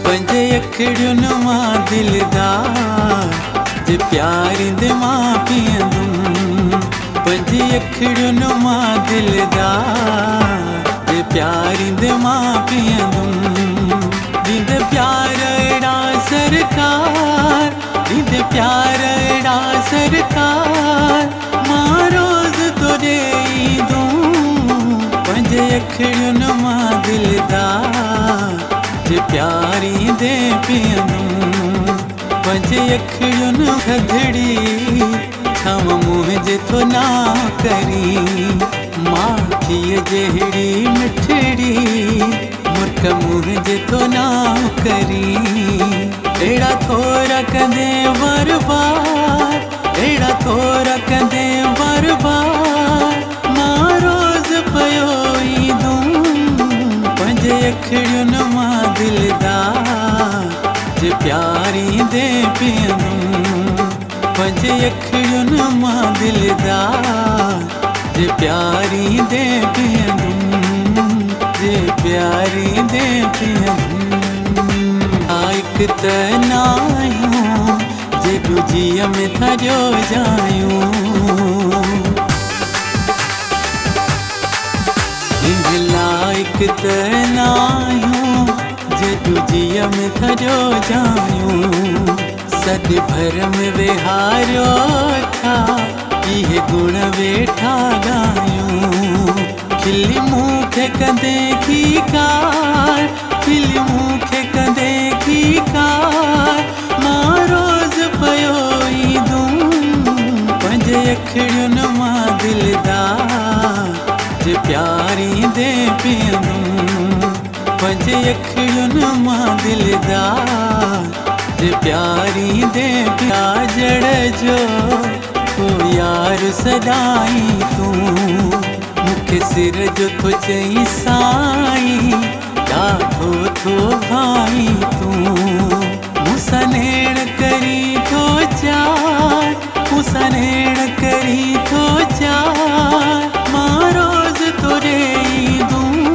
पंज अखड़ियुन मां दिलदार जे प्यार दे मां पीअंदुमि। पंज अखड़ियुन मां दिलदार जे प्यार दे मां पीअंदुमि। ॾींदे प्यार अहिड़ा सरकार, ॾींदे प्यार अहिड़ा सरकार, मां रोज़ तो ॾेईंदुमि। पंज अखड़ियुन मां दिलदार जे प्यार दे पीअंदुमि। पंज अखड़ियुन थधड़ी छांव मुंहिंजे थो ना करी। माखीअ जहिड़ी मिठड़ी मुर्ख मुंहिंजे थो ना करी। अहिड़ा थोरा कंदे बरबार, अहिड़ा थोरा कंदे बरबार, मां रोज़ पयो ईंदुमि। पंज अखड़ियुन मां दिलदार जे प्यार दे पीअंदुमि। पंज अखड़ियुन मां दिलदार जे प्यार दे पीअंदुमि, जे प्यार दे पीअंदुमि। हिक त नाहियूं जे ॾुझीअ में थरियो जायूं। हिन लाइक त नाहियूं जे ॾुझीअ में थरियो जायूं। सद भर में विहारियो था इहे गुण वेठा ॻायूं। खिली मूंखे कंदे खीकार, खिली मूंखे कंदे खीकार, मां रोज़ पयो ईंदुमि। पंज अखड़ियुन मां दिलदार जे प्यार दे पीअंदुमि। पंज अखड़ियुन मां दिलदार जे प्यार दे जड़ जो को यार सदाई तूं। मूंखे सिर जो थो चई साईं, ॾाढो थो भाई तूं। मूंसां नेण करी थो चार, मूंसां नेण करी थो चार, मां रोज़ तो ॾेईंदुमि।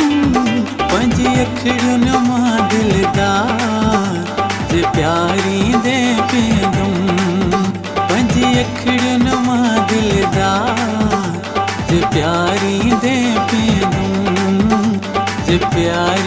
पंज अखड़ियुन मां दिलदार जे प्यार दे पीअंदुमि। पंज अखड़ियुन मां दिलदार जे प्यार दे पीअंदुमि, जे प्यार